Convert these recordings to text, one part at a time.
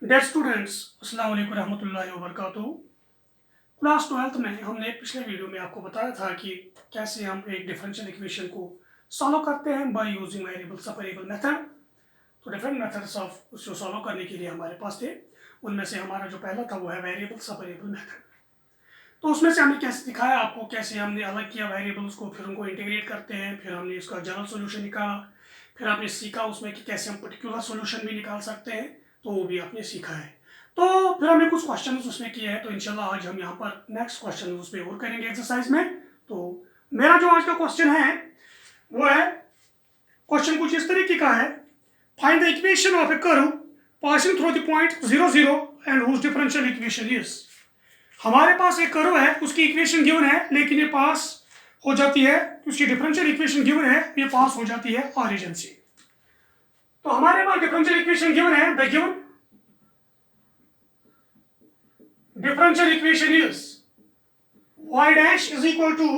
Dear students, अस्सलाम वालेकुम रहमतुल्लाहि व बरकातुहू। क्लास 12th में हमने पिछले वीडियो में आपको बताया था कि कैसे हम एक डिफरेंशियल इक्वेशन को सॉल्व करते हैं by using variable separable method. तो डिफरेंट मेथड्स ऑफ उसको सॉल्व करने के लिए हमारे पास थे। उनमें से हमारा जो पहला था वो है वेरिएबल सेपरेबल मेथड। तो उसमें से हमने कैसे दिखाया आपको, कैसे हमने अलग किया वेरिएबल्स को, फिर उनको इंटीग्रेट करते हैं, फिर हमने इसका जनरल सोल्यूशन निकाला, फिर आपने सीखा उसमें कि कैसे हम पर्टिकुलर सोल्यूशन भी निकाल सकते हैं, तो वो भी आपने सीखा है। तो फिर हमने कुछ क्वेश्चन उसमें किए हैं, तो इंशाल्लाह आज हम यहाँ पर नेक्स्ट क्वेश्चन उसमें और करेंगे एक्सरसाइज में। तो मेरा जो आज का क्वेश्चन है वो है, क्वेश्चन कुछ इस तरीके का है, find the equation of a curve passing through the point 0 0 and whose differential equation is. हमारे पास एक कर्व है, उसकी इक्वेशन गिवन है, लेकिन ये पास हो जाती है, उसकी डिफरेंशियल इक्वेशन गिवन है, ये पास हो जाती है ऑरिजिन से। तो हमारे पास डिफरेंशियल इक्वेशन गिवन है, the given differential equation is y dash is equal to,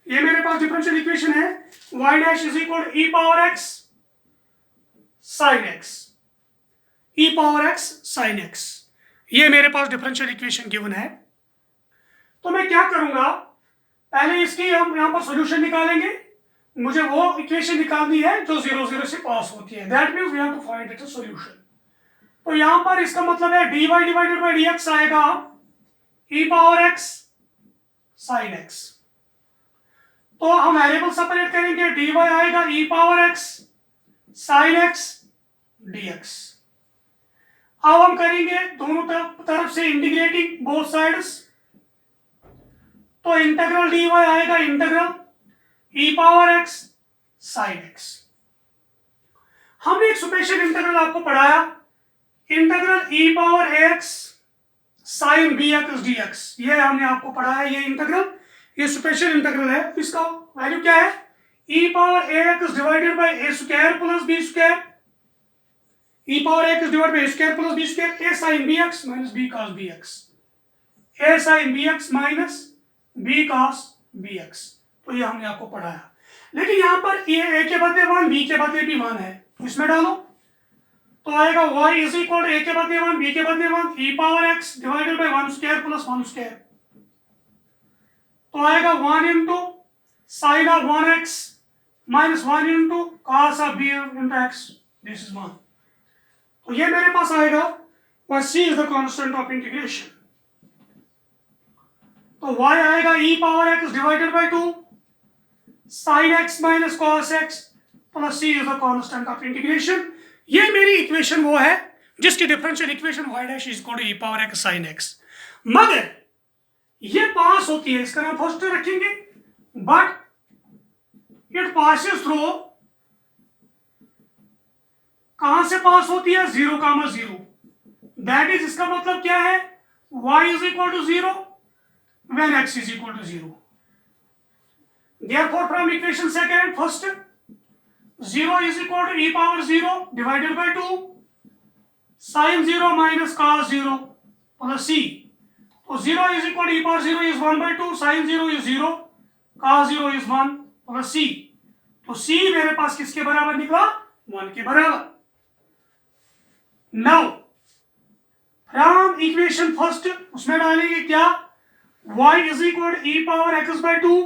ये मेरे पास डिफरेंशियल इक्वेशन है, y dash is equal e power x sin x, e power x sin x। ये मेरे पास डिफरेंशियल इक्वेशन गिवन है। तो मैं क्या करूंगा, पहले इसकी हम यहां पर सॉल्यूशन निकालेंगे। मुझे वो इक्वेशन निकालनी है जो 0 0 से पास होती है, that means we have to find it solution. तो यहां पर इसका मतलब है dy डिवाइडेड बाय dx आएगा e power x sin x। तो हम वेरिएबल सेपरेट करेंगे, dy आएगा e power x sin x dx। अब हम करेंगे दोनों तरफ से इंटीग्रेटिंग बोथ साइड्स, तो इंटीग्रल dy आएगा integral e power x sin x। हमने एक स्पेशल इंटीग्रल आपको पढ़ाया, integral e power x sin bx dx, ये हमने आपको पढ़ाया। ये इंटीग्रल, ये स्पेशल इंटीग्रल है, इसका वैल्यू क्या है, e power ax divided by a square plus b square, e power ax divided by a square plus b square, a sin bx minus b cos bx, a sin bx minus b cos bx। तो ये हमने आपको पढ़ाया। लेकिन यहाँ पर ये a के बदले 1, b के बदले भी 1 है, इसमें डालो तो आएगा y इज इक्वल a के बदले 1, b के बदले 1, e power x divided by 1 square plus 1 square, तो आएगा 1 into sine of 1x minus 1 into cos of b into x, this is 1। तो ये मेरे पास आएगा, और c is the constant of integration. तो y आएगा e power x divided by 2 sine x minus cos x plus c is the constant of integration. ये मेरी इक्वेशन वो है जिसकी differential equation y dash is equal to e power x sin x। मगर ये पास होती है, इसका नाम फर्स्ट रखेंगे, बट इट पासेस थ्रू, कहां से पास होती है, 0, 0। दैट इज, इसका मतलब क्या है, y is equal to 0 when x is equal to 0। Therefore, from equation second, first 0 is equal to e power 0 divided by 2 sin 0 minus cos 0 plus c। तो 0 is equal to e power 0 is 1 by 2, sin 0 is 0, cos 0 is 1 plus c। तो c मेरे पास किसके बराबर निकला, 1 के बराबर। Now from equation first उसमें डालेंगे क्या, y is equal to e power x by 2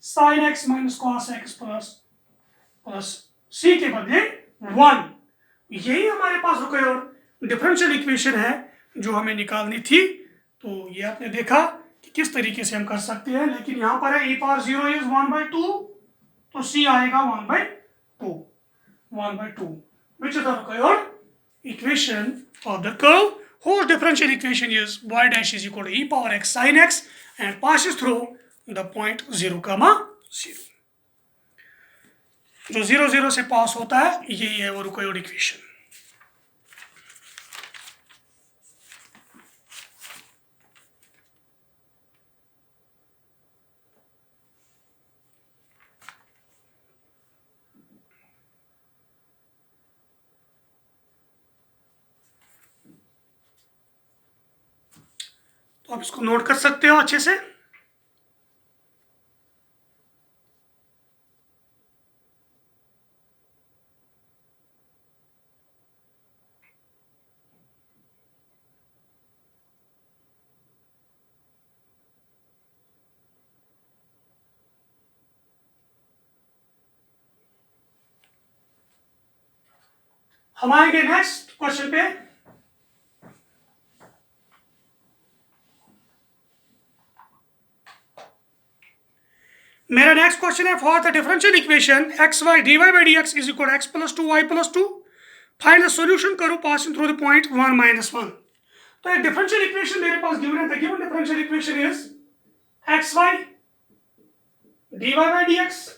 sin x minus cos x plus c के बदले 1। यही हमारे पास रुके और डिफरेंशियल इक्वेशन है जो हमें निकालनी थी। तो ये आपने देखा कि किस तरीके से हम कर सकते हैं, लेकिन यहाँ पर है e पावर 0 इज 1 by 2, तो c आएगा 1 by 2 which is the required equation of the curve whose differential equation is y dash is equal to e power x sin x and passes through the point 0, 0। जो 0 0 से पास होता है, यही है वो required equation. तो आप इसको नोट कर सकते हो अच्छे से। हम आएंगे नेक्स्ट क्वेश्चन पे। मेरा नेक्स्ट क्वेश्चन है, for the differential equation X Y D Y by D X is equal X plus two Y plus two, find the solution करो passing through the point 1 minus 1। तो एक differential equation मेरे पास given है। The given differential equation is X Y D Y by D X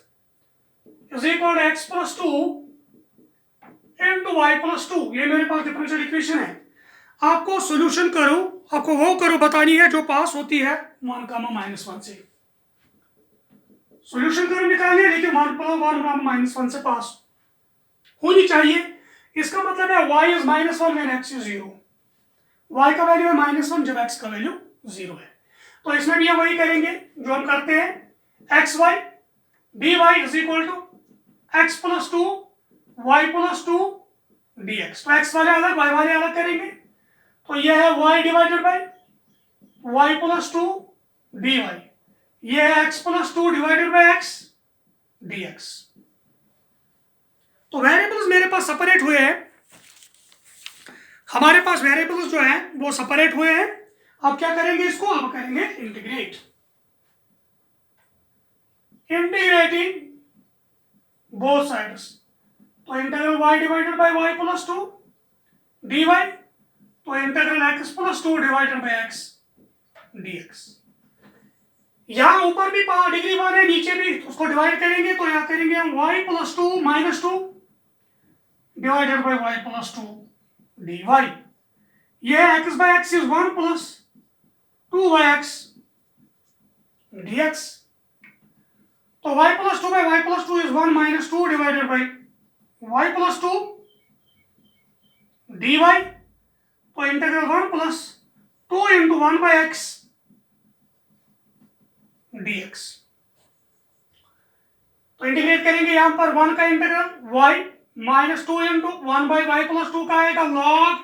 is equal X plus two into Y plus two. ये मेरे पास differential equation है। आपको सॉल्यूशन करो, आपको वो करो बतानी है जो पास होती है 1 माइनस 1 से। सॉल्यूशन करो निकालिए, लेकिन 1 माइनस 1 से पास होनी चाहिए। इसका मतलब है y is minus 1 when x is 0। y का वैल्यू है माइनस 1 जब x का वैल्यू 0 है। तो इसमें भी हम वही करेंगे जो हम करते हैं। X Y D Y is equal to X plus two Y plus two D X. तो एक्स वाले अलग वाई वाले अलग करेंगे। तो यह है y divided by Y plus two D Y. यह है x plus two divided by X D X. तो वेरिएबल्स मेरे पास सेपरेट हुए हैं। हमारे पास वेरिएबल्स जो हैं वो सेपरेट हुए हैं। अब क्या करेंगे इसको? अब करेंगे इंटीग्रेट। Integrating both sides. तो integral y divided by y plus two dy, तो integral x plus two divided by x dx। यहां ऊपर भी डिग्री 1 है, नीचे भी, तो उसको डिवाइड करेंगे तो यहां करेंगे हम y plus two minus two divided by y plus two dy। यह x by x is 1 plus 2x dx। तो y plus two by y plus two is 1 minus two divided by y plus two dy। तो integral 1 plus 2 into 1 by x dx। तो integrate करेंगे यहां पर 1 का integral y minus 2 into 1 by Y plus two का आएगा log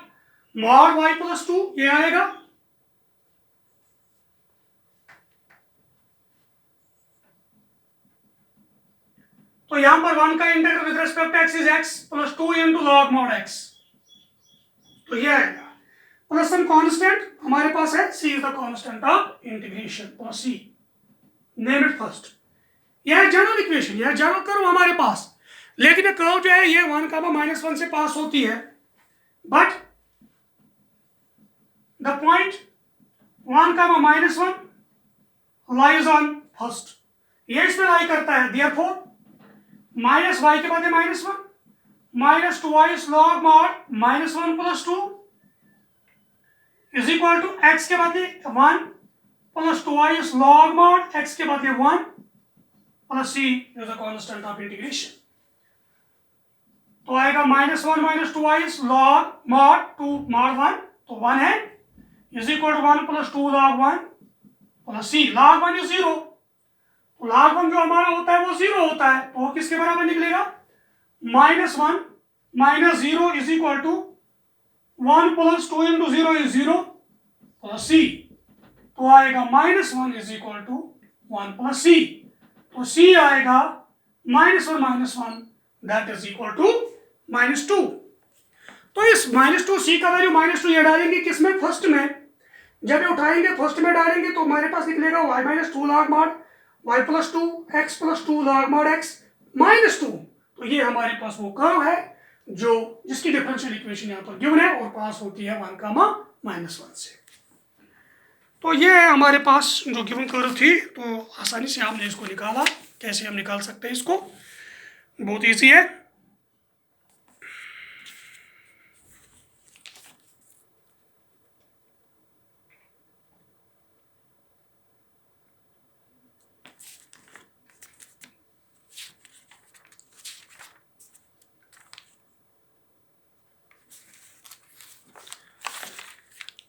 mod y plus two, ये आएगा। तो यहां पर 1 का integral with respect to x is x plus 2 into log mod x। तो ये आएगा प्लस सम कांस्टेंट हमारे पास है, c is the constant of integration. Plus c, name it first. यह है जनरल इक्वेशन, यह जनरल कर्व हमारे पास। लेकिन कर्व जो है ये 1 माइनस 1 से पास होती है, but the point 1 minus 1 lies on first. ये इसमें लाई करता है। देयरफॉर माइनस वाई के बाद है minus 1 minus two Y log mod minus 1 plus 2 is equal to X के बाद 1 plus two Y log mod X के बाद 1 plus C is the constant of integration. तो आएगा minus 1 minus two Y log mod 2 mod 1, तो 1 है, is equal to 1 plus 2 log 1 plus C. Log 1 is 0, तो log 1 जो हमारा होता है वो 0 होता है, तो वो किसके बराबर निकलेगा? Minus 1 minus 0 is equal to 1 plus 2 into 0 is 0 plus C. तो आएगा minus 1 is equal to 1 plus C. तो सी आएगा minus 1 that is equal to minus 2। तो इस माइनस 2 सी का वैल्यू माइनस 2 ये डालेंगे किसमें? फर्स्ट में। जब ये उठाएंगे फर्स्ट में डालेंगे तो हमारे पास निकलेगा y minus 2 log mod y plus 2 x plus 2 log mod x minus 2। तो ये हमारे पास वो कर्व है जो जिसकी डिफरेंशियल इक्वेशन यहाँ पर गिवन है और पास होती है 1 माइनस 1 से। तो ये है हमारे पास जो गिवन कर्व थी। तो आसानी से हमने इसको निकाला। कैसे हम निकाल सकते हैं इसको? बहुत ईजी है।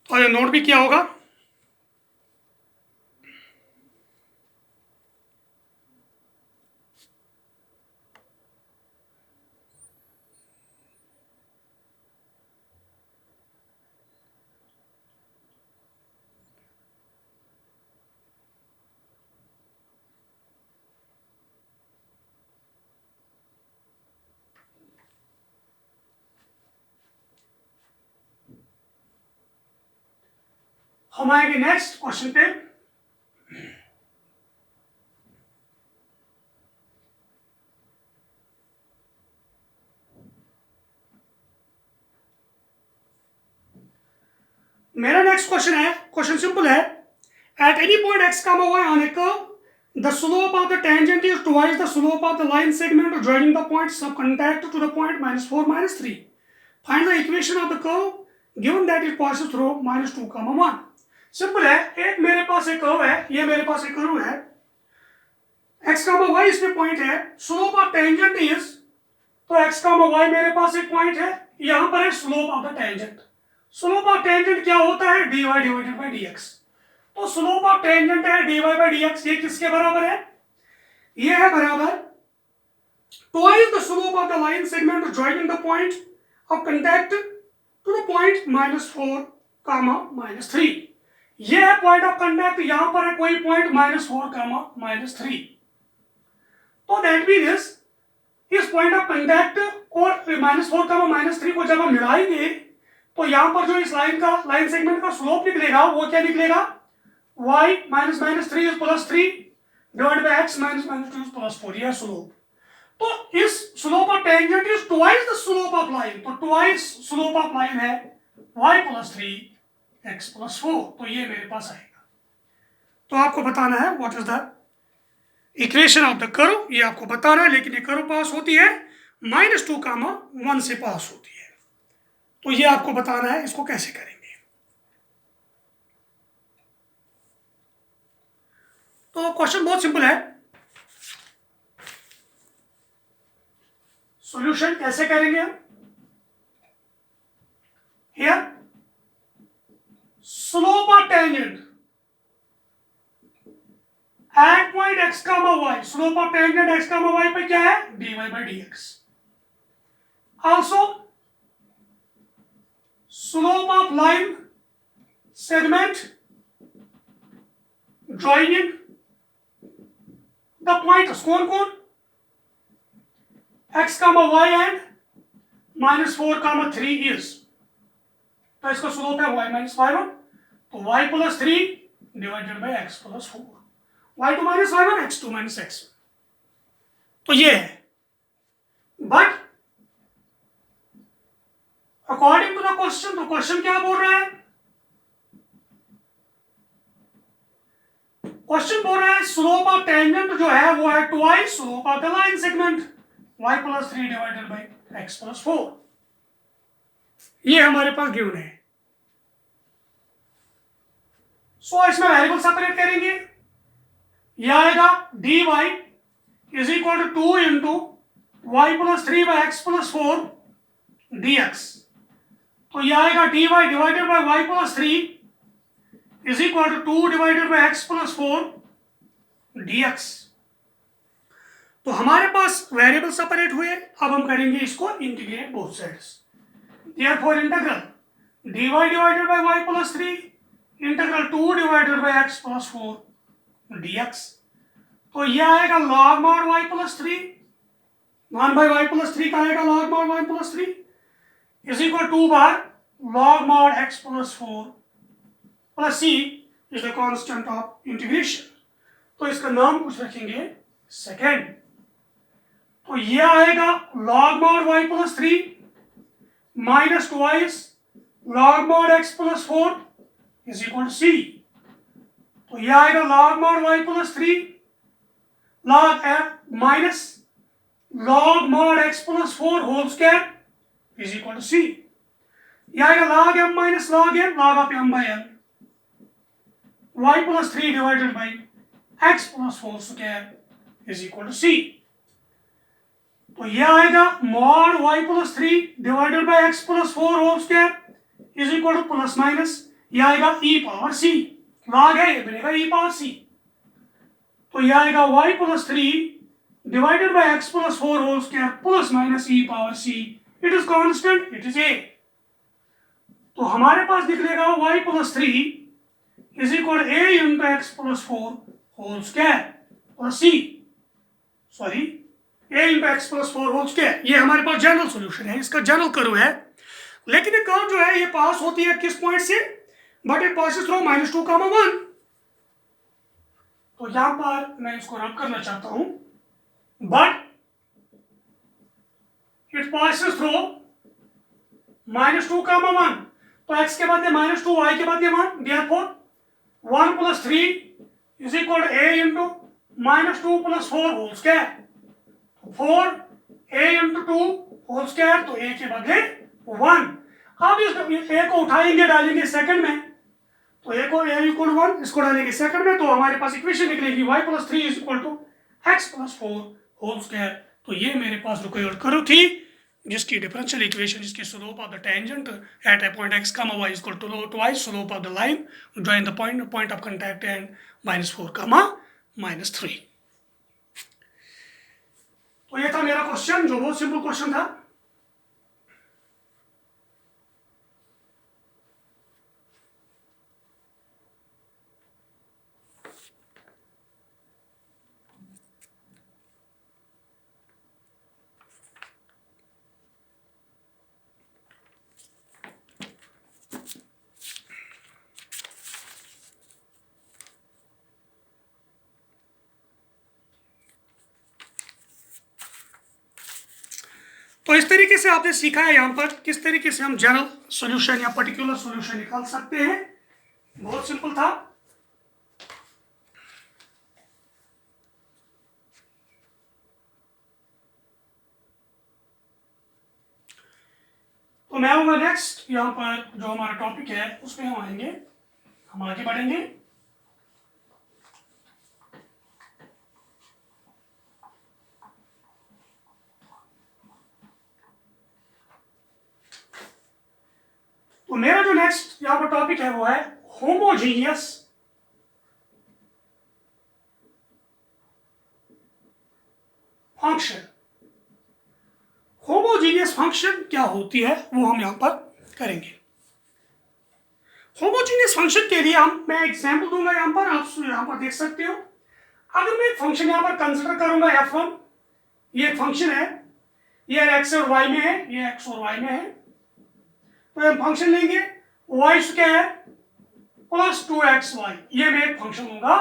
और ये नोट भी किया होगा। हम आएंगे नेक्स्ट क्वेश्चन पे। मेरा नेक्स्ट क्वेश्चन है, क्वेश्चन सिंपल है। At any point x, y on a curve, the slope of the tangent is twice the slope of the line segment joining the points of contact to the point -4, -3. Find the equation of the curve given that it passes through -2, 1. Simple है, एक मेरे पास एक curve है, ये मेरे पास एक curve है, x, y इसमें पॉइंट है, स्लोप ऑफ टेंजेंट इज, तो x, y मेरे पास एक पॉइंट है, यहां पर है slope of the tangent. Slope of tangent क्या होता है? dy divided by dx। तो स्लोप ऑफ टेंजेंट है dy बाय dx, ये किसके बराबर है? ये है बराबर twice the slope of the line segment joining the point of contact to the point -4, -3। ये है पॉइंट ऑफ कांटेक्ट, यहां पर है कोई पॉइंट -4, -3। तो दैट मीन्स इस पॉइंट ऑफ कांटेक्ट और -4, -3 को जब हम मिलाएंगे तो यहां पर जो इस लाइन सेगमेंट का स्लोप निकलेगा वो क्या निकलेगा? y -3 is +3 divide by x -2 is +4, ये स्लोप। तो इस slope of tangent is twice the slope of line, तो ट्वाइस स्लोप ऑफ लाइन है y +3 x +4, तो ये मेरे पास आएगा। तो आपको बताना है what is the equation of the curve, ये आपको बताना है। लेकिन ये कर्व पास होती है -2, 1 से पास होती है, तो ये आपको बताना है इसको कैसे करेंगे। तो क्वेश्चन बहुत सिंपल है, सॉल्यूशन कैसे करेंगे हम? Here slope of tangent at point x, y, slope of tangent x, y पे क्या है? dy by dx। Also slope of line segment joining the points, कौन? x, y and -4, 3 is, तो इसका स्लोप है y -1, तो y +3 divided by x +4, y2 -1, x2 -x, तो ये है। But according to the question, तो क्वेश्चन क्या बोल रहा है? क्वेश्चन बोल रहा है स्लोप ऑफ टेंजेंट जो है वो है twice slope of the line segment y +3 divided by x +4, ये हमारे पास गिवन है। सो इसमें वेरिएबल सेपरेट करेंगे, ये आएगा dy is equal to 2 into y +3 by x +4 dx, तो ये आएगा dy divided by y +3 is equal to 2 divided by x +4 dx। तो हमारे पास वेरिएबल सेपरेट हुए, अब हम करेंगे इसको integrate both sides. Therefore integral dy divided by y +3 integral 2 divided by x +4 dx, तो ये आएगा log mod y +3, 1 by y +3 का आएगा log mod y +3 is equal 2 bar log mod x +4 plus c is the constant of integration, तो इसका नाम कुछ रखेंगे सेकेंड। तो ये आएगा log mod y +3 minus twice log mod x +4 is equal to c, तो ये आएगा log mod y +3 log minus log mod x +4 whole square is equal to c, ये आएगा log m minus log n log of m by n y +3 divided by x +4 square is equal to c, तो ये आएगा mod y +3 divided by x +4 whole square is equal two plus minus, ये आएगा e power c, log है ये बनेगा e power c, तो ये आएगा y +3 divided by x +4 whole square plus minus e power c, it is constant, it is a। तो हमारे पास निकलेगा y +3 is equal a into x +4 whole square plus c, sorry a into x +4 whole square, ये हमारे पास general solution है, इसका general curve है। लेकिन ये कर्व जो है ये पास होती है किस पॉइंट से? But it passes through -2, 1। तो यहां पर मैं इसको रब करना चाहता हूं, बट इट पासिस थ्रू -2, 1। तो x के बदले -2, y के बदले 1, therefore 1 + 3 = a × -2 + 4 whole square. 4a × 2 whole square, तो a के बदले 1। अब इस a को उठाएंगे, डालेंगे सेकंड में, तो a को a = 1, इसको डालेंगे सेकंड में, तो हमारे पास इक्वेशन निकलेगी y + 3 = x + 4 होल स्क्वायर। तो ये मेरे पास रिक्वायर्ड कर्व थी, जिसकी डिफरेंशियल इक्वेशन, जिसकी slope of the tangent at A point x, y = twice slope of the line join the point of contact and -4, -3। तो ये था मेरा क्वेश्चन, जो बहुत सिंपल क्वेश्चन था। तो इस तरीके से आपने सीखा है यहाँ पर किस तरीके से हम जनरल सॉल्यूशन या पर्टिकुलर सॉल्यूशन निकाल सकते हैं। बहुत सिंपल था। तो मैं आऊंगा नेक्स्ट, यहाँ पर जो हमारा टॉपिक है उसमें हम आएंगे, हम आगे बढ़ेंगे। तो मेरा जो नेक्स्ट यहाँ पर टॉपिक है वो है होमोजीनियस फंक्शन। होमोजीनियस फंक्शन क्या होती है वो हम यहाँ पर करेंगे। होमोजीनियस फंक्शन के लिए मैं एग्जांपल दूंगा, यहाँ पर आप यहाँ पर देख सकते हो। अगर मैं एक फंक्शन यहाँ पर कंसिडर करूंगा f1, ये एक फंक्शन है, ये x और y में है, ये x और y में है, तो हम फंक्शन लेंगे y स्क्वायर प्लस 2xy, ये मैं एक फंक्शन लूंगा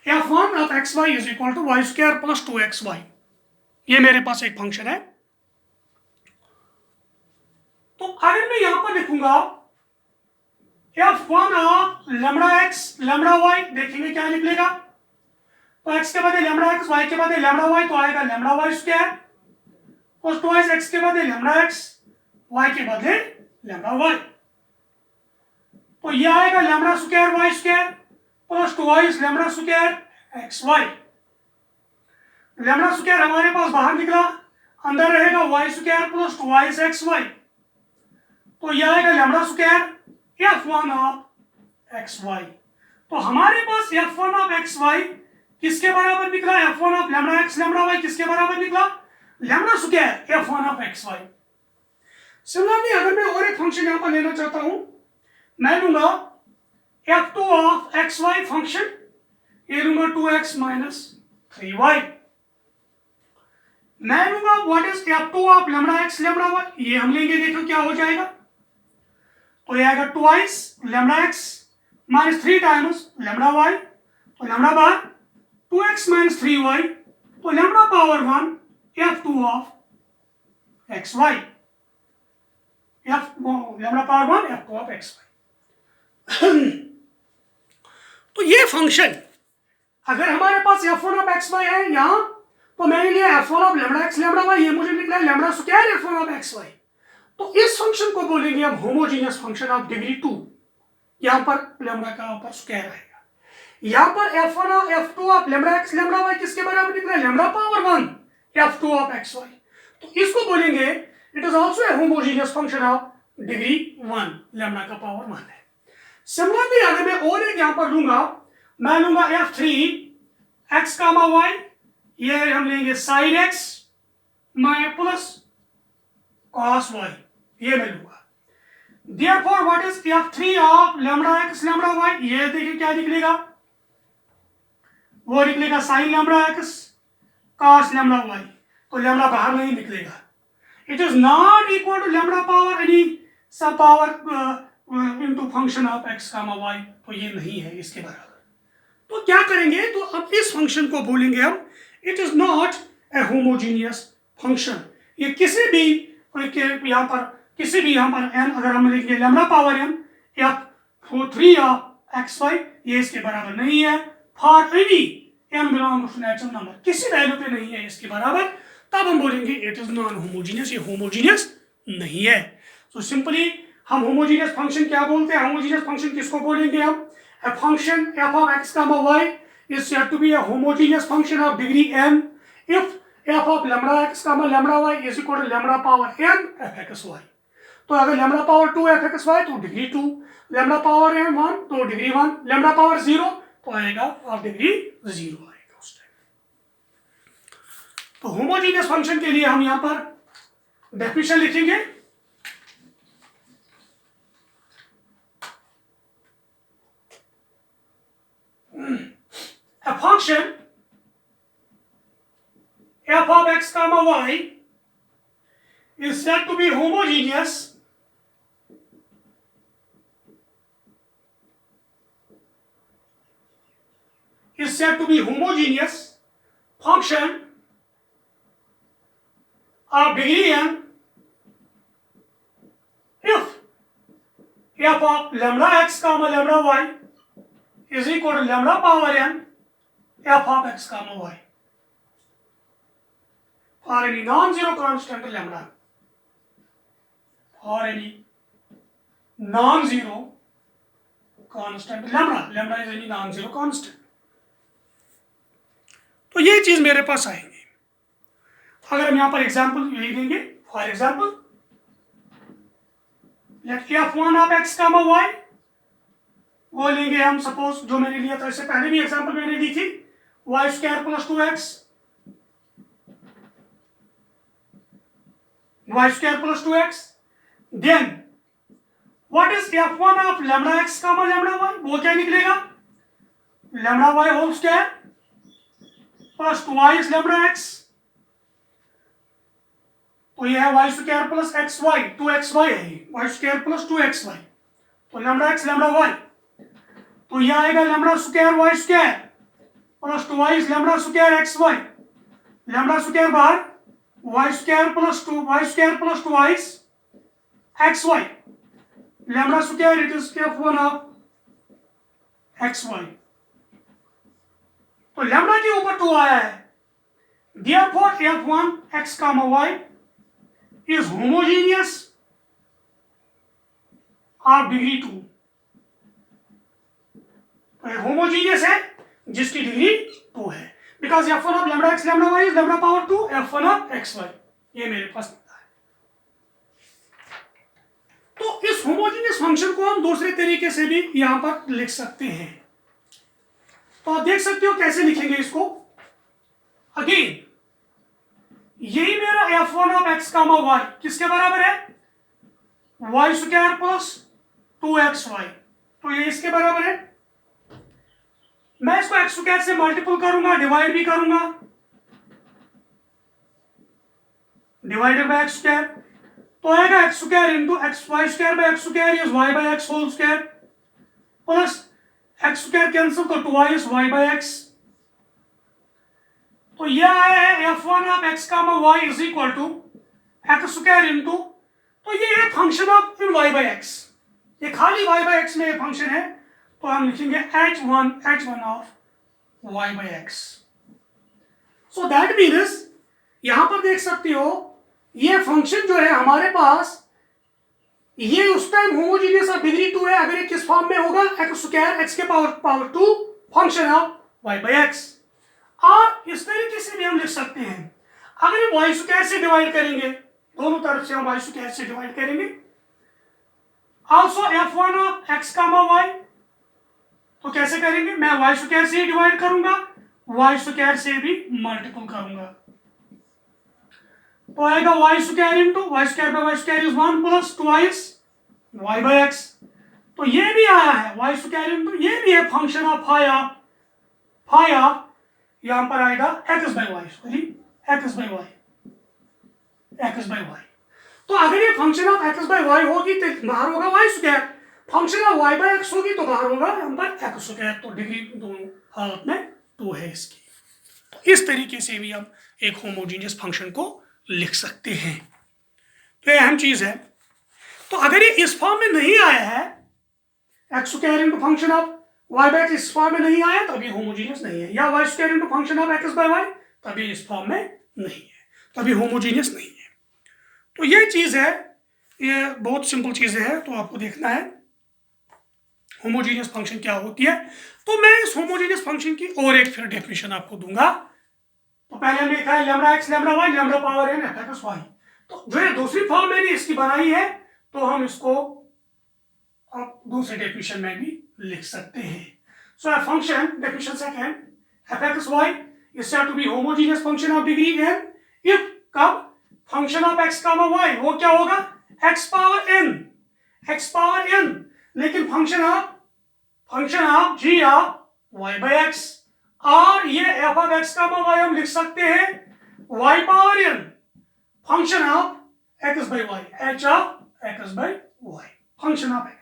f1 of xy = y square plus 2xy, ये मेरे पास एक फंक्शन है। तो अगर मैं यहां पर लिखूंगा f1 ऑफ λx λy, देखेंगे क्या निकलेगा। तो x के बदले λx, y के बदले λy, तो आएगा λy स्क्वायर प्लस 2x के बदले λx, y के बदले λy, तो ये आएगा λ square y square plus 2y λ square xy। λ square हमारे पास बाहर निकला, अंदर रहेगा y square plus 2y xy, तो ये आएगा λ स्क्वायर f1 ऑफ xy। तो हमारे पास f1 ऑफ xy किसके बराबर निकला, f1 ऑफ λx λy किसके बराबर निकला, λ square f1 of xy। Similarly अगर मैं और एक फंक्शन यहां पर लेना चाहता हूं, मैं लूंगा f2 ऑफ xy फंक्शन, ये लूंगा 2x - 3y। मैं लूंगा what is f2 of λx λy, ये हम लेंगे, देखो क्या हो जाएगा। तो ये आएगा 2x λx - 3 टाइम्स λy, तो लैम्डा बार 2x - 3y, तो lambda power 1 f2 of xy, lambda power 1 f2 of xy। तो ये फंक्शन अगर हमारे पास f1 ऑफ xy है यहां, तो मैंने लिया f1 ऑफ λx λy, ये मुझे निकला lambda square f1 of xy। तो इस फंक्शन को बोलेंगे हम होमोजीनियस फंक्शन ऑफ डिग्री 2। यहां पर लैम्डा का ऊपर स्क्वायर आएगा, यहां पर f1 of f2 of λx λy किसके बराबर निकला, lambda power 1 f2 of xy। तो इसको बोलेंगे it is also a homogeneous function of degree 1, lambda का पावर 1 है। सिमिलरली अगर मैं और एक यहां पर लूंगा, मैं लूंगा f3 x, y, ये हम लेंगे sin x plus cos y, ये मैं लूंगा। Therefore what is f3 of λx λy, ये देखिए क्या निकलेगा, वो निकलेगा sin λx cos λy, तो लैम्डा बाहर नहीं निकलेगा। It is not equal to lambda power any sub power into function of x comma Y, तो ये नहीं है इसके बराबर। तो क्या करेंगे, तो अब इस फंक्शन को बोलेंगे हम it is not a homogeneous function. ये किसी भी यहाँ पर किसी भी यहाँ पर n अगर हम लिखेंगे लैम्डा पावर n या 3 ऑफ एक्स वाई, ये इसके बराबर नहीं है। For any n belongs to natural number, किसी वैल्यू पे नहीं है इसके बराबर, तब हम बोलेंगे इट इज नॉन होमोजीनियस, ये होमोजीनियस नहीं है। तो सिंपली हम होमोजीनियस फंक्शन क्या बोलते हैं, होमोजीनियस फंक्शन किसको बोलेंगे हम, a function f of x comma y is said to be a homogeneous function of degree n if f of lambda x comma lambda y is equal to lambda power n f x y। तो अगर lambda power 2 F x Y तो degree 2, lambda power n 1 तो degree 1, lambda power 0 तो आएगा और degree 0 आएगा उस time. तो होमोजीनियस फंक्शन के लिए हम यहाँ पर डेफिनेशन लिखेंगे। A function f of x comma y is said to be homogeneous function of degree n if f of lambda x comma lambda y is equal to lambda power n f of x comma y for any non-zero constant lambda, for any non-zero constant lambda is any non-zero constant। तो ये चीज मेरे पास आएंगे। अगर हम यहाँ पर example यही देंगे, for example let f1 of x comma y, वो लेंगे हम सपोज जो मैंने लिया था, इससे पहले भी एग्जाम्पल मैंने ली थी, y square plus 2x, y square plus 2x, then what is f1 of lambda x comma lambda y, वो क्या निकलेगा, lambda y whole square plus 2y lambda x, तो यह है y square plus xy, 2xy है ये, y square plus 2xy, तो lambda x lambda y, तो यह आएगा lambda square y square plus 2y lambda square xy, lambda square बाहर, y square plus 2y xy, lambda square it is f1 of xy। तो lambda के ऊपर 2 आया है, therefore f1 x comma y is homogeneous of degree 2। तो homogeneous है जिसकी degree 2 है, because f1 of lambda x lambda y is lambda power 2 f1 of xy, ये मेरे पास मिलता है। तो इस होमोजीनियस फंक्शन को हम दूसरे तरीके से भी यहां पर लिख सकते हैं। तो आप देख सकते हो कैसे लिखेंगे इसको। अगेन यही मेरा f1 of x comma y किसके बराबर है, y स्क्वायर प्लस 2xy, तो ये इसके बराबर है। मैं इसको x स्क्वायर से मल्टीपल करूंगा, डिवाइड भी करूंगा, डिवाइडेड बाय x स्क्वायर, तो आएगा x square into x, y square by x square is y by x whole square plus x square cancel तो 2y is y by x, तो यह आया है f1 of x comma y is equal to x square into, तो ये है function of y by x, ये खाली y बाय x में ये फंक्शन है, तो हम लिखेंगे h1 of y by x। So that means यहां पर देख सकते हो ये फंक्शन जो है हमारे पास, ये उस टाइम होमोजीनियस ऑफ डिग्री 2 है अगर ये किस फॉर्म में होगा, एक्स स्क्वायर एक्स के power 2 function of y by x। और इस तरीके से भी हम लिख सकते हैं, अगर हम y स्क्वायर से डिवाइड करेंगे, दोनों तरफ से हम y स्क्वायर से डिवाइड करेंगे, also f1 of x comma y, तो कैसे करेंगे, मैं y स्क्वायर से ही डिवाइड करूंगा, y स्क्वायर से भी मल्टीपल करूंगा, तो आएगा y square into y square by y square is 1 plus 2y y by x, तो ये भी आया है y स्क्वायर इंटू, ये भी है फंक्शन ऑफ फाई ऑफ यहां पर आएगा x by y, sorry x by y। तो अगर ये function of x by y होगी तो बाहर होगा y square, function of y by x होगी तो बाहर होगा यहाँ पर एक्स स्क्वायर, तो डिग्री दोनों हालत में 2 है इसकी। तो इस तरीके से भी हम एक होमोजीनियस फंक्शन को लिख सकते हैं। तो ये अहम चीज है। तो अगर ये इस फॉर्म में नहीं आया है, x square into function of y by x इस फॉर्म में नहीं आया, तभी होमोजीनियस नहीं है, या y square into function of x by y तभी इस फॉर्म में नहीं है, तभी होमोजीनियस नहीं है। तो ये चीज है, ये बहुत सिंपल चीजें हैं, तो आपको देखना है होमोजीनियस फंक्शन क्या होती है। तो मैं इस होमोजीनियस फंक्शन की और एक फिर डेफिनेशन आपको दूंगा। तो पहले हमने लिखा है lambda x lambda y lambda power n f x Y. तो जो ये दूसरी फॉर्म मैंने इसकी बनाई है, तो हम इसको आप दूसरे डेफिनेशन में भी लिख सकते हैं। So a function, definition second, F x Y is said to be homogeneous function of degree n if कब function of x comma y वो क्या होगा x पावर n, लेकिन function of g of y by x, और ये f of x comma y हम लिख सकते हैं y power n function of x by y, h of x by y, function of x by y।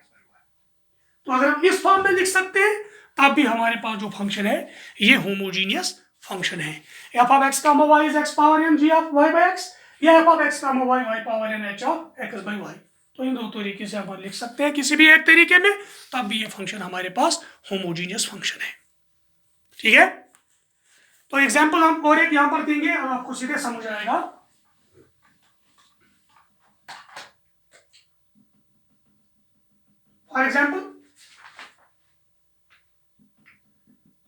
तो अगर हम इस फॉर्म में लिख सकते हैं तब भी हमारे पास जो फंक्शन है ये होमोजीनियस फंक्शन है। F of x comma Y is X power N G of Y by X, या F of x comma Y Y power N H of x by Y. तो इन दो तरीके से हम लिख सकते हैं किसी भी एक तरीके में, तब भी ये फंक्शन हमारे पास होमोजीनियस फंक्शन है। ठीक है, तो एग्जांपल हम और एक यहां पर देंगे और आपको सीधे समझ आएगा। For example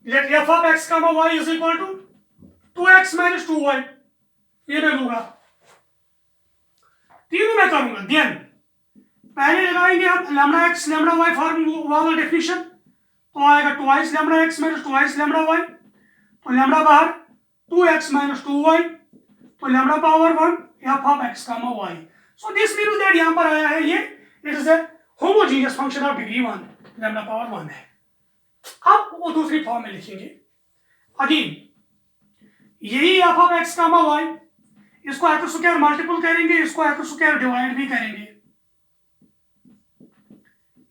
let f of x comma y is equal to 2x minus 2y, ये मैं लूंगा, तीनों मैं करूंगा। देन पहले लगाएंगे हम lambda x lambda y form वाला डेफिनेशन, तो आएगा twice lambda x minus twice lambda y, तो लैम्डा बाहर 2x minus 2y, तो lambda power 1 f of x comma y। So this means that यहां पर आया है ये it is a homogeneous function of degree 1, lambda power 1 है। अब वो दूसरी फॉर्म में लिखेंगे अगेन, यही f of x comma y, इसको एक्स स्क्वायर मल्टीपल करेंगे, इसको एक्स स्क्वायर डिवाइड भी करेंगे,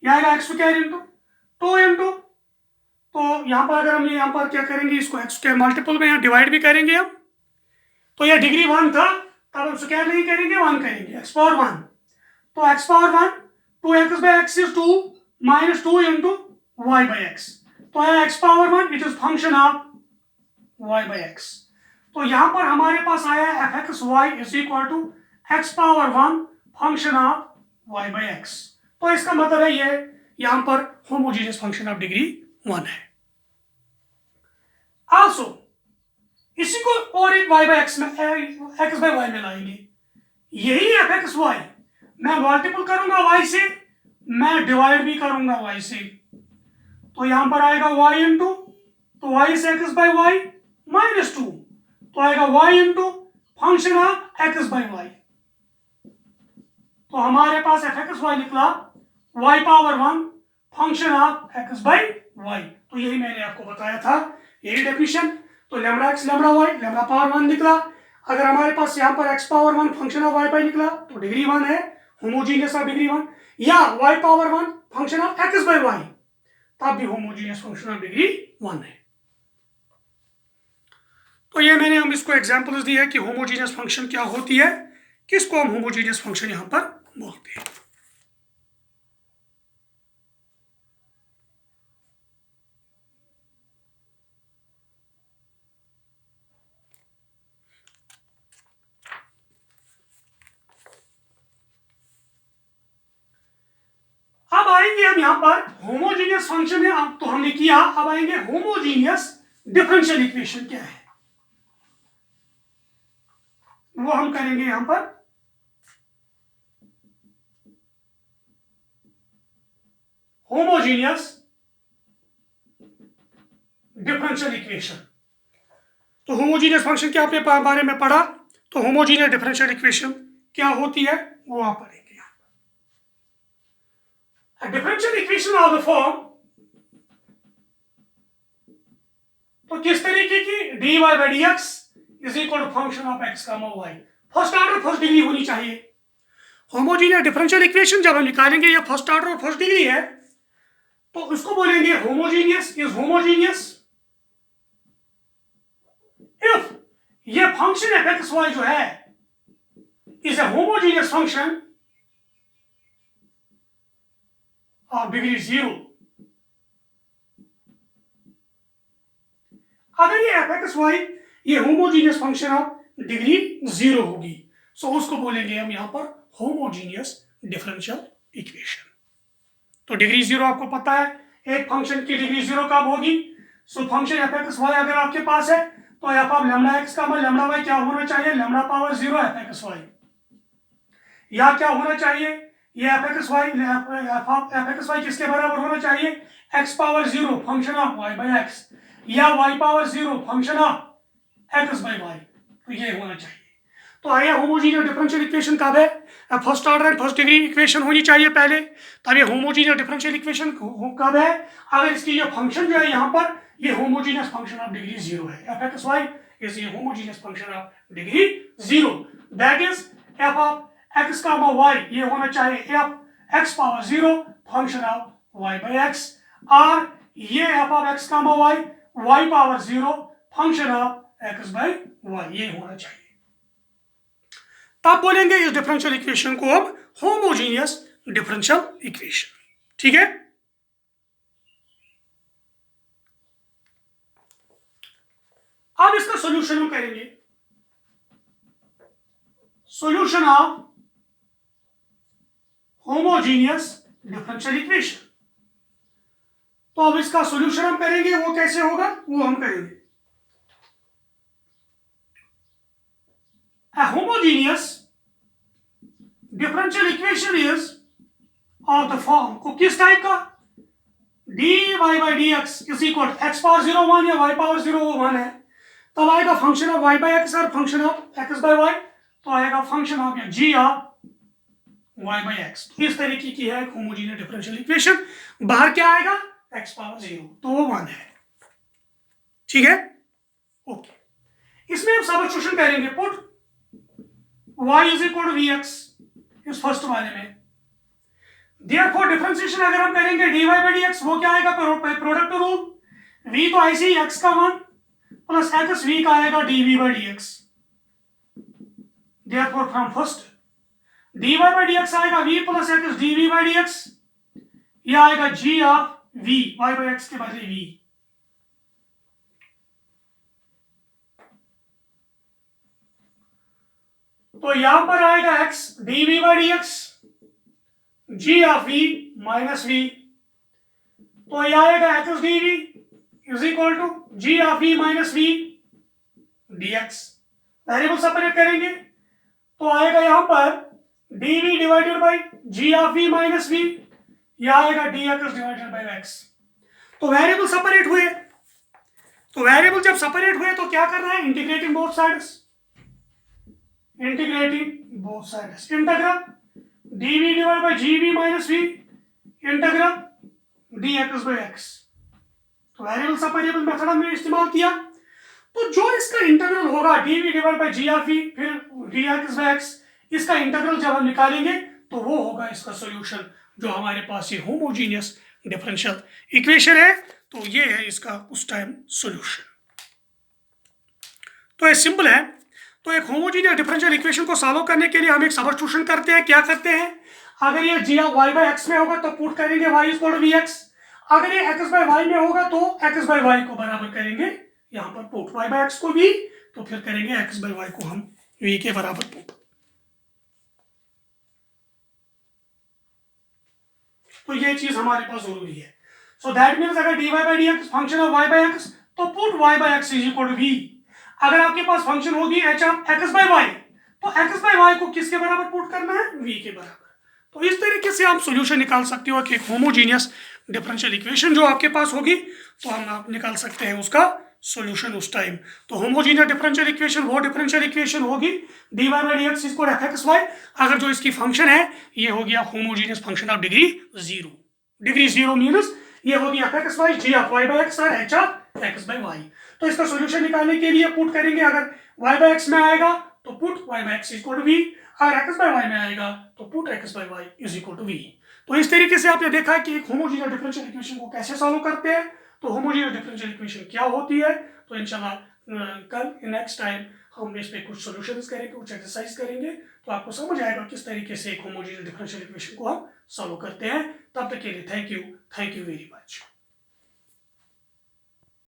यह आएगा एक्स स्क्वायर इंटू 2 इंटू, तो यहां पर अगर हम यहां पर क्या करेंगे, इसको एक्स स्क्वायर मल्टीपल में यहां डिवाइड भी करेंगे हम, तो यह डिग्री 1 था, तब हम स्क्वायर नहीं करेंगे 1 करेंगे, एक्स पावर 1, तो x power 1 2x by x is 2 minus 2 into y by x, तो है x power 1 it is function of y by x। तो यहां पर हमारे पास आया है f x y is equal to x power 1 function of y by x। तो इसका मतलब है ये यहां पर होमोजीनियस फंक्शन ऑफ डिग्री 1 है। आल्सो इसी को और एक y बाय x में x बाय y में लाएंगे, यही एफ एक्स वाई मैं मल्टीपल करूंगा y से, मैं डिवाइड भी करूंगा y से, तो यहां पर आएगा y इंटू, तो y is x by y minus 2, तो आएगा y into function of x by Y, तो हमारे पास एफ एक्स वाई निकला y power 1 function of x by Y. तो यही मैंने आपको बताया था, यही डेफिनेशन। तो lambda x lambda y lambda power 1 निकला। अगर हमारे पास यहाँ पर x power 1 function of y by निकला तो डिग्री 1 है, होमोजीनियस ऑफ डिग्री 1, या y power 1 function of x by y, तब भी होमोजीनियस फंक्शन ऑफ डिग्री 1 है। तो ये मैंने हम इसको एग्जांपल्स दी है कि होमोजीनियस फंक्शन क्या होती है, किसको हम होमोजीनियस फंक्शन यहां पर बोलते हैं। अब आएंगे हम यहां पर होमोजीनियस फंक्शन है, अब तो हमने किया, अब आएंगे होमोजीनियस डिफरेंशियल इक्वेशन क्या है, वो हम करेंगे यहां पर। होमोजीनियस डिफरेंशियल इक्वेशन, तो होमोजीनियस फंक्शन के आपने बारे में पढ़ा, तो होमोजीनियस डिफरेंशियल इक्वेशन क्या होती है वो आप पढ़ेंगे। A differential equation of the form, तो किस तरीके की, dy by dx is equal to function of x, y, first order first degree होनी चाहिए। होमोजीनियस डिफरेंशियल इक्वेशन जब हम निकालेंगे, ये फर्स्ट ऑर्डर और फर्स्ट डिग्री है, तो उसको बोलेंगे होमोजीनियस। इज होमोजीनियस इफ ये फंक्शन एफ एक्स वाई जो है is a homogeneous function of degree 0। अगर ये एफ एक्स वाई ये होमोजीनियस फंक्शन ऑफ डिग्री 0 होगी, सो उसको बोलेंगे हम यहां पर होमोजीनियस डिफरेंशियल इक्वेशन। तो डिग्री 0 आपको पता है, एक फंक्शन की डिग्री 0 कब होगी? So function f x y अगर आपके पास है तो एफ ऑफ लैम्डा एक्स का लैम्डा वाई क्या होना चाहिए? Lambda power 0 f x y. या क्या होना चाहिए? ये एफ एक्स वाई किसके बराबर होना चाहिए? X power 0 function of Y by X, या Y power 0 function of x by Y. तो ये होना चाहिए। तो आइए होमोजीनियस डिफरेंशियल इक्वेशन कब है? First order and first degree equation होनी चाहिए पहले, तब ये होमोजीनियस डिफरेंशियल इक्वेशन कब है? अगर इसकी ये फंक्शन जो है यहाँ पर ये होमोजीनियस फंक्शन ऑफ डिग्री 0 है। एफ एक्स वाई इज ये homogeneous function of degree 0। That is f of x comma y ये होना चाहिए f x power 0 function of Y by x, और ये f of x comma Y Y power 0 function of x by y ये होना चाहिए। तब बोलेंगे इस डिफरेंशियल इक्वेशन को अब होमोजीनियस डिफरेंशियल इक्वेशन। ठीक है, अब इसका सॉल्यूशन हम करेंगे। Solution of homogeneous differential equation. तो अब इसका सॉल्यूशन हम करेंगे, वो कैसे होगा वो हम करेंगे। A homogeneous differential equation is of the form को किस टाइप का? dy by dx is equal to x power 0 1 या y पावर 0 1 है, तब आएगा function of y by x और function of x by y, तो आएगा फंक्शन ऑफ या g of y by x। तो इस तरीके की है होमोजीनियस डिफरेंशियल इक्वेशन। बाहर क्या आएगा? x पावर 0, तो वो 1 है। ठीक है, ओके। इसमें हम सब्स्टिट्यूशन करेंगे, put y is equal to vx इस फर्स्ट वाले में। Therefore डिफरेंशिएशन अगर हम करेंगे dy by dx वो क्या आएगा? प्रोडक्ट रूल, v तो ऐसे ही x का 1 प्लस x v का आएगा dv by dx। Therefore from first dy by dx आएगा v plus x dv by dx, यह आएगा g of v y by x के बदले v। तो यहां पर आएगा x dv by dx g of v minus v, तो यह आएगा x dv is equal to g of v minus v dx। Variable separate करेंगे तो आएगा यहां पर dv divided by g of v minus v, यह आएगा dx डिवाइडेड बाय x। तो वेरिएबल सेपरेट हुए, तो वेरिएबल जब सेपरेट हुए तो क्या करना है? Integrating both sides, integrating both sides, integral dv divide by gv minus v integral dx by x। तो वेरिएबल सेपरेबल मेथड हमने इस्तेमाल किया। तो जो इसका इंटीग्रल होगा dv divide by g of v फिर dx बाय x, इसका इंटीग्रल जब हम निकालेंगे तो वो होगा इसका सॉल्यूशन, जो हमारे पास ये होमोजीनियस डिफरेंशियल इक्वेशन है। तो ये है इसका उस टाइम सॉल्यूशन। तो ये सिंपल है। तो एक होमोजीनियस डिफरेंशियल इक्वेशन को सॉल्व करने के लिए हम एक सब्स्टिट्यूशन करते हैं। क्या करते हैं? अगर ये g of y by x में होगा तो पुट करेंगे y is equal to vx, अगर ये x बाय y में होगा तो x बाय y को बराबर करेंगे, यहाँ पर पुट y बाय x को v, तो फिर करेंगे x बाय y को हम v के बराबर पुट। तो ये चीज हमारे पास जरूरी है। सो दैट मीन्स अगर dy by dx function of y by x तो put y by x is equal to v। अगर आपके पास फंक्शन होगी h of x by y तो x बाय y को किसके बराबर पुट करना है? v के बराबर। तो इस तरीके से आप सॉल्यूशन निकाल सकते हो कि होमोजीनियस डिफरेंशियल इक्वेशन जो आपके पास होगी तो हम आप निकाल सकते हैं उसका सॉल्यूशन उस टाइम। तो होमोजीनियस डिफरेंशियल इक्वेशन वो डिफरेंशियल इक्वेशन होगी dy by dx is equal to fxy, अगर जो इसकी फंक्शन है ये हो गया homogeneous function of degree 0। Degree 0 means ये हो गया fxy g of y by x और h of x by y। तो इसका सॉल्यूशन निकालने के लिए पुट करेंगे, अगर y बाय x में आएगा तो put y by x is equal to v, अगर एक्स बाई वाई में आएगा तो put x by y is equal to v. तो इस तरीके से आपने देखा कि एक होमोजेनियस डिफरेंशियल इक्वेशन को कैसे सॉल्व करते हैं। तो होमोजेनियस डिफरेंशियल इक्वेशन क्या होती है, तो इंशाल्लाह कल नेक्स्ट टाइम हम इस पे कुछ सॉल्यूशंस करेंगे, कुछ एक्सरसाइज करेंगे, तो आपको समझ आएगा किस तरीके से एक होमोजेनियस डिफरेंशियल इक्वेशन को हम सॉल्व करते हैं। तब तक के लिए थैंक यू वेरी मच।